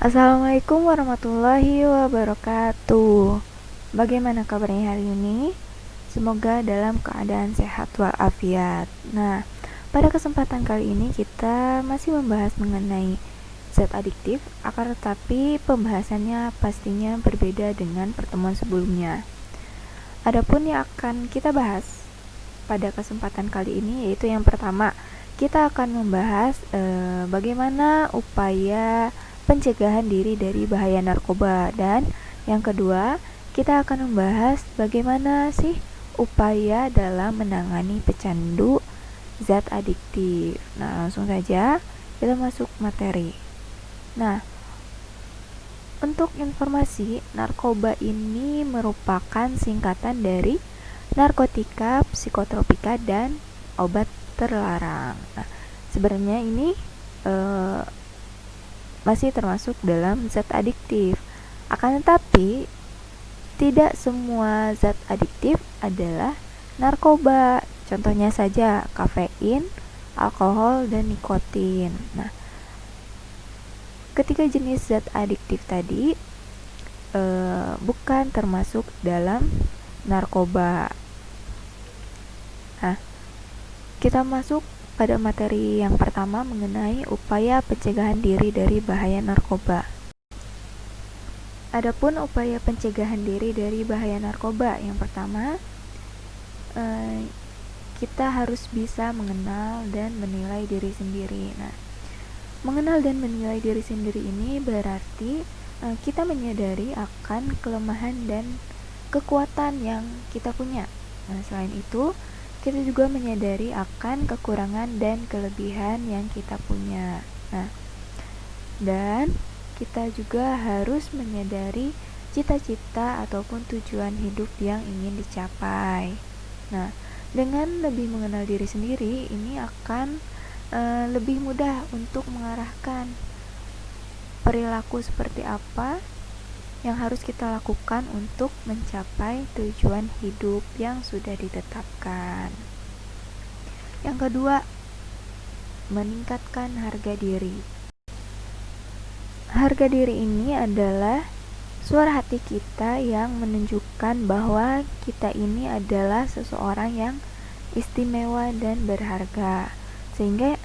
Assalamualaikum warahmatullahi wabarakatuh. Bagaimana kabarnya hari ini? Semoga dalam keadaan sehat walafiat. Nah, pada kesempatan kali ini kita masih membahas mengenai zat adiktif, akan tetapi pembahasannya pastinya berbeda dengan pertemuan sebelumnya. Adapun yang akan kita bahas pada kesempatan kali ini yaitu yang pertama, kita akan membahas bagaimana upaya pencegahan diri dari bahaya narkoba, dan yang kedua, kita akan membahas bagaimana sih upaya dalam menangani pecandu zat adiktif. Nah, langsung saja kita masuk materi. Nah, untuk informasi, narkoba ini merupakan singkatan dari narkotika, psikotropika, dan obat terlarang. Nah, sebenarnya ini masih termasuk dalam zat adiktif. Akan tetapi, tidak semua zat adiktif adalah narkoba. Contohnya saja kafein, alkohol, dan nikotin. Nah, ketiga jenis zat adiktif tadi bukan termasuk dalam narkoba. Nah, kita masuk pada materi yang pertama mengenai upaya pencegahan diri dari bahaya narkoba. Adapun upaya pencegahan diri dari bahaya narkoba, yang pertama, kita harus bisa mengenal dan menilai diri sendiri. Nah, mengenal dan menilai diri sendiri ini berarti kita menyadari akan kelemahan dan kekuatan yang kita punya. Nah, selain itu, kita juga menyadari akan kekurangan dan kelebihan yang kita punya. Nah, dan kita juga harus menyadari cita-cita ataupun tujuan hidup yang ingin dicapai. Nah, dengan lebih mengenal diri sendiri, ini akan lebih mudah untuk mengarahkan perilaku seperti apa yang harus kita lakukan untuk mencapai tujuan hidup yang sudah ditetapkan. Yang kedua, meningkatkan harga diri. Harga diri ini adalah suara hati kita yang menunjukkan bahwa kita ini adalah seseorang yang istimewa dan berharga, sehingga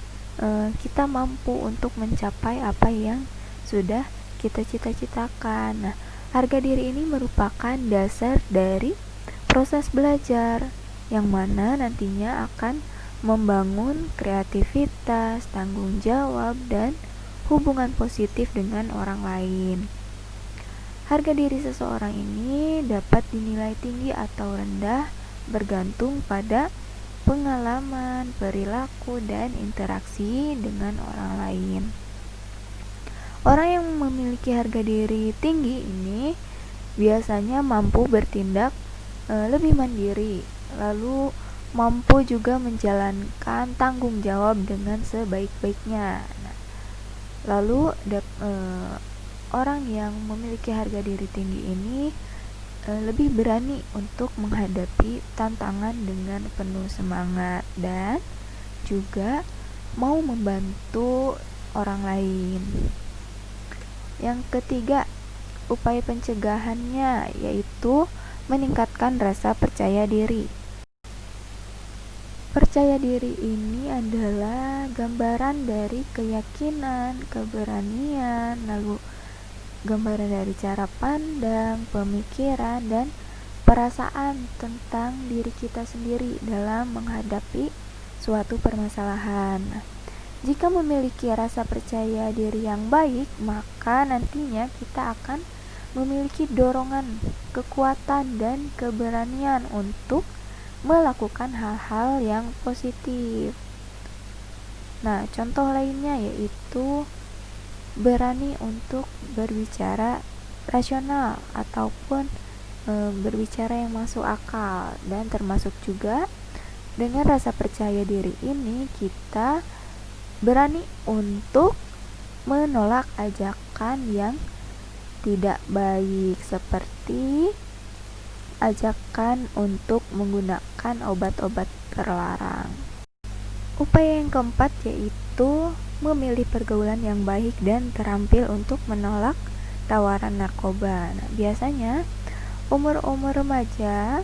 kita mampu untuk mencapai apa yang sudah kita cita-citakan. Nah, harga diri ini merupakan dasar dari proses belajar yang mana nantinya akan membangun kreativitas, tanggung jawab, dan hubungan positif dengan orang lain. Harga diri seseorang ini dapat dinilai tinggi atau rendah bergantung pada pengalaman, perilaku, dan interaksi dengan orang lain. Orang yang memiliki harga diri tinggi ini biasanya mampu bertindak lebih mandiri, lalu mampu juga menjalankan tanggung jawab dengan sebaik-baiknya. Nah, lalu orang yang memiliki harga diri tinggi ini lebih berani untuk menghadapi tantangan dengan penuh semangat dan juga mau membantu orang lain. Yang ketiga, upaya pencegahannya yaitu meningkatkan rasa percaya diri. Percaya diri ini adalah gambaran dari keyakinan, keberanian, lalu gambaran dari cara pandang, pemikiran, dan perasaan tentang diri kita sendiri dalam menghadapi suatu permasalahan. Jika memiliki rasa percaya diri yang baik, maka nantinya kita akan memiliki dorongan, kekuatan, dan keberanian untuk melakukan hal-hal yang positif. Nah, contoh lainnya yaitu berani untuk berbicara rasional ataupun berbicara yang masuk akal, dan termasuk juga dengan rasa percaya diri ini kita berani untuk menolak ajakan yang tidak baik seperti ajakan untuk menggunakan obat-obat terlarang. Upaya yang keempat yaitu memilih pergaulan yang baik dan terampil untuk menolak tawaran narkoba. Nah, biasanya umur-umur remaja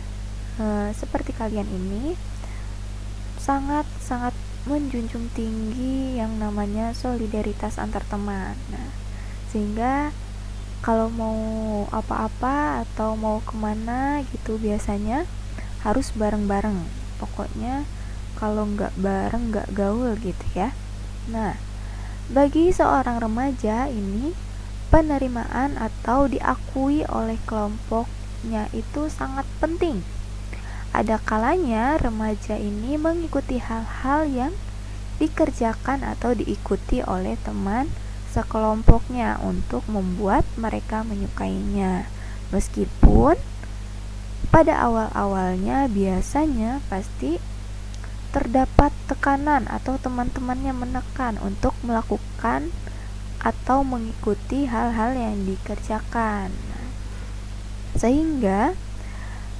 seperti kalian ini sangat-sangat menjunjung tinggi yang namanya solidaritas antar teman. Nah, sehingga kalau mau apa-apa atau mau kemana gitu biasanya harus bareng-bareng. Pokoknya kalau nggak bareng nggak gaul gitu ya. Nah, bagi seorang remaja ini penerimaan atau diakui oleh kelompoknya itu sangat penting. Ada kalanya remaja ini mengikuti hal-hal yang dikerjakan atau diikuti oleh teman sekelompoknya untuk membuat mereka menyukainya. Meskipun pada awal-awalnya biasanya pasti terdapat tekanan atau teman-temannya menekan untuk melakukan atau mengikuti hal-hal yang dikerjakan. Sehingga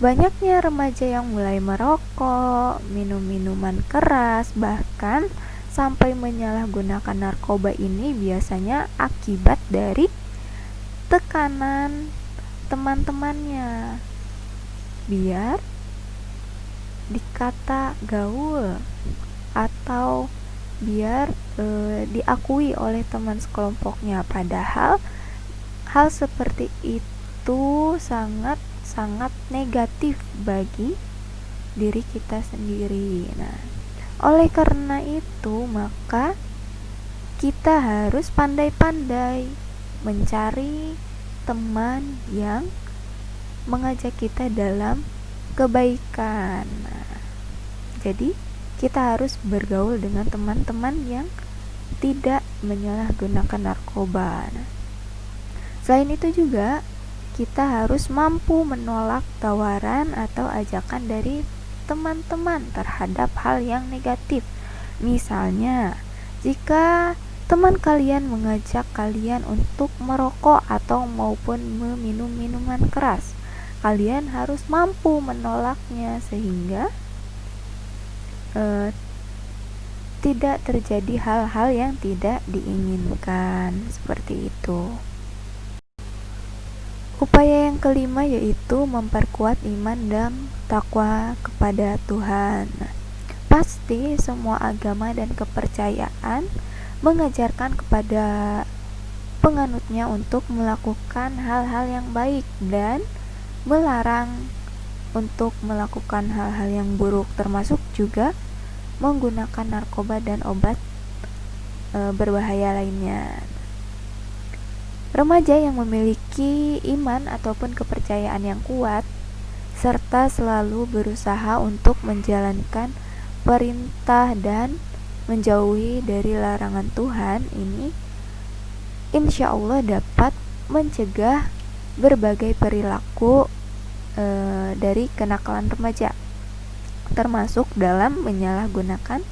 banyaknya remaja yang mulai merokok, minum minuman keras, bahkan sampai menyalahgunakan narkoba ini biasanya akibat dari tekanan teman-temannya biar dikata gaul atau biar diakui oleh teman sekelompoknya, padahal hal seperti itu sangat negatif bagi diri kita sendiri. Nah, oleh karena itu maka kita harus pandai-pandai mencari teman yang mengajak kita dalam kebaikan. Nah, jadi kita harus bergaul dengan teman-teman yang tidak menyalahgunakan narkoba. Nah, selain itu juga kita harus mampu menolak tawaran atau ajakan dari teman-teman terhadap hal yang negatif. Misalnya, jika teman kalian mengajak kalian untuk merokok atau maupun meminum minuman keras, kalian harus mampu menolaknya sehingga tidak terjadi hal-hal yang tidak diinginkan. Seperti itu. Upaya yang kelima yaitu memperkuat iman dan takwa kepada Tuhan. Pasti semua agama dan kepercayaan mengajarkan kepada penganutnya untuk melakukan hal-hal yang baik dan melarang untuk melakukan hal-hal yang buruk, termasuk juga menggunakan narkoba dan obat berbahaya lainnya. Remaja yang memiliki iman ataupun kepercayaan yang kuat serta selalu berusaha untuk menjalankan perintah dan menjauhi dari larangan Tuhan ini insya Allah dapat mencegah berbagai perilaku dari kenakalan remaja, termasuk dalam menyalahgunakan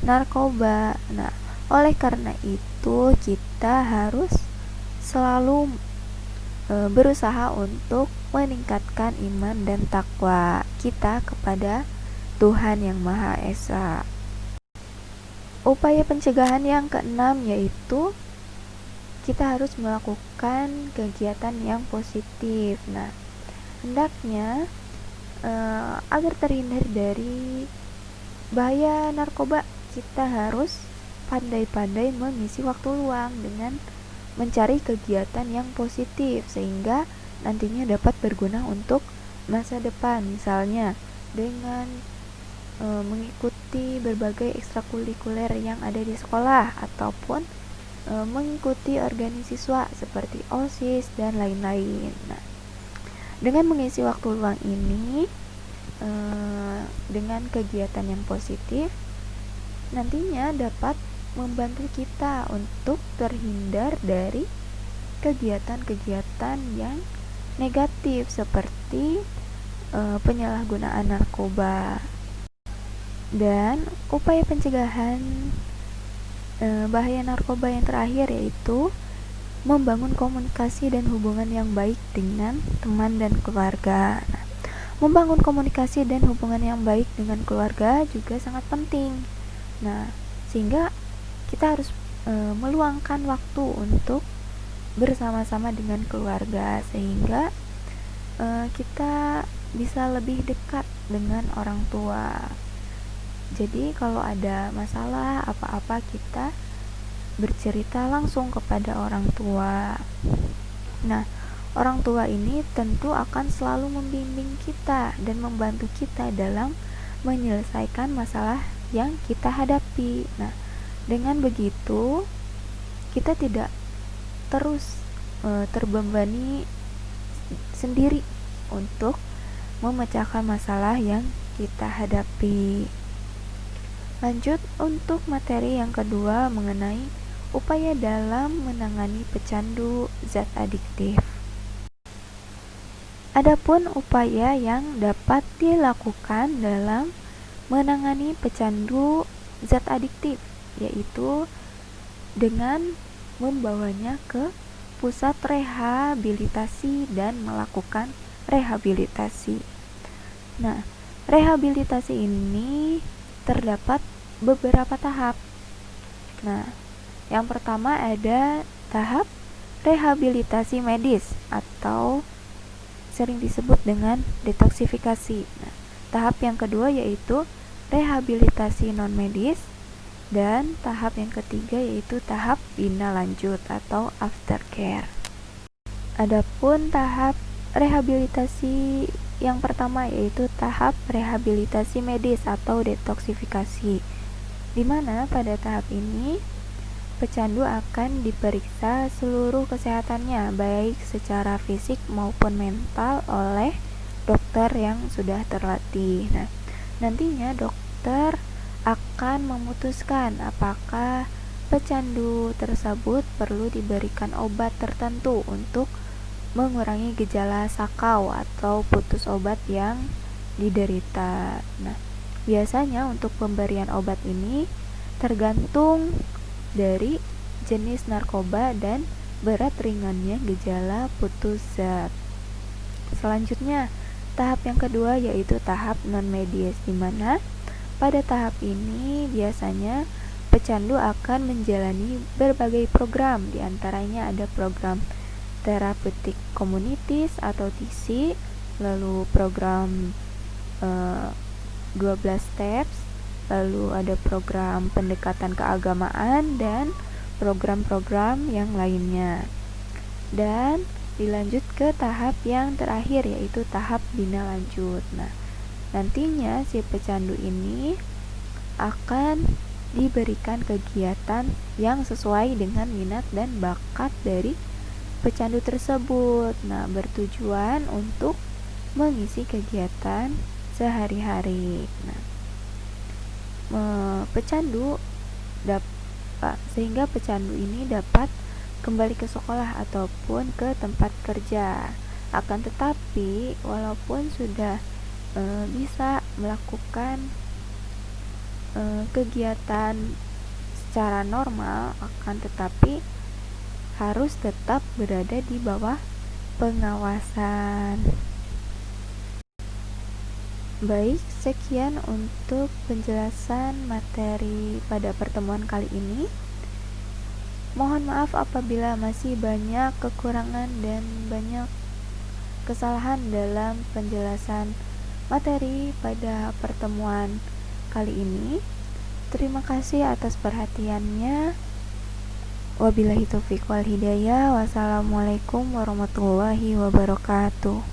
narkoba. Nah, oleh karena itu kita harus selalu berusaha untuk meningkatkan iman dan takwa kita kepada Tuhan Yang Maha Esa. Upaya pencegahan yang keenam yaitu kita harus melakukan kegiatan yang positif. Nah, hendaknya agar terhindar dari bahaya narkoba, kita harus pandai-pandai mengisi waktu luang dengan mencari kegiatan yang positif sehingga nantinya dapat berguna untuk masa depan, misalnya dengan mengikuti berbagai ekstrakurikuler yang ada di sekolah ataupun mengikuti organisasi siswa seperti OSIS dan lain-lain. Nah, dengan mengisi waktu luang ini dengan kegiatan yang positif nantinya dapat membantu kita untuk terhindar dari kegiatan-kegiatan yang negatif seperti penyalahgunaan narkoba. Dan upaya pencegahan bahaya narkoba yang terakhir yaitu membangun komunikasi dan hubungan yang baik dengan teman dan keluarga. Nah, membangun komunikasi dan hubungan yang baik dengan keluarga juga sangat penting. Nah, sehingga kita harus meluangkan waktu untuk bersama-sama dengan keluarga, sehingga kita bisa lebih dekat dengan orang tua. Jadi kalau ada masalah apa-apa, kita bercerita langsung kepada orang tua. Nah, orang tua ini tentu akan selalu membimbing kita dan membantu kita dalam menyelesaikan masalah yang kita hadapi. Nah, dengan begitu kita tidak terus terbebani sendiri untuk memecahkan masalah yang kita hadapi. Lanjut untuk materi yang kedua mengenai upaya dalam menangani pecandu zat adiktif. Adapun upaya yang dapat dilakukan dalam menangani pecandu zat adiktif, yaitu dengan membawanya ke pusat rehabilitasi dan melakukan rehabilitasi. Nah, rehabilitasi ini terdapat beberapa tahap. Nah, yang pertama ada tahap rehabilitasi medis atau sering disebut dengan detoksifikasi. Nah, tahap yang kedua yaitu rehabilitasi non medis, dan tahap yang ketiga yaitu tahap bina lanjut atau aftercare. Adapun tahap rehabilitasi yang pertama yaitu tahap rehabilitasi medis atau detoksifikasi, di mana pada tahap ini pecandu akan diperiksa seluruh kesehatannya baik secara fisik maupun mental oleh dokter yang sudah terlatih. Nah, nantinya dokter akan memutuskan apakah pecandu tersebut perlu diberikan obat tertentu untuk mengurangi gejala sakau atau putus obat yang diderita. Nah, biasanya untuk pemberian obat ini tergantung dari jenis narkoba dan berat ringannya gejala putus zat. Selanjutnya, tahap yang kedua yaitu tahap non medis, di mana pada tahap ini biasanya pecandu akan menjalani berbagai program, diantaranya ada program therapeutic communities atau TC, lalu program 12 steps, lalu ada program pendekatan keagamaan dan program-program yang lainnya. Dan dilanjut ke tahap yang terakhir yaitu tahap bina lanjut. Nah, nantinya si pecandu ini akan diberikan kegiatan yang sesuai dengan minat dan bakat dari pecandu tersebut. Nah, bertujuan untuk mengisi kegiatan sehari-hari. Nah, sehingga pecandu ini dapat kembali ke sekolah ataupun ke tempat kerja. Akan tetapi, walaupun sudah bisa melakukan kegiatan secara normal, akan tetapi harus tetap berada di bawah pengawasan. Baik, sekian untuk penjelasan materi pada pertemuan kali ini. Mohon maaf apabila masih banyak kekurangan dan banyak kesalahan dalam penjelasan materi pada pertemuan kali ini. Terima kasih atas perhatiannya. Wabillahi taufiq wal hidayah. Wassalamualaikum warahmatullahi wabarakatuh.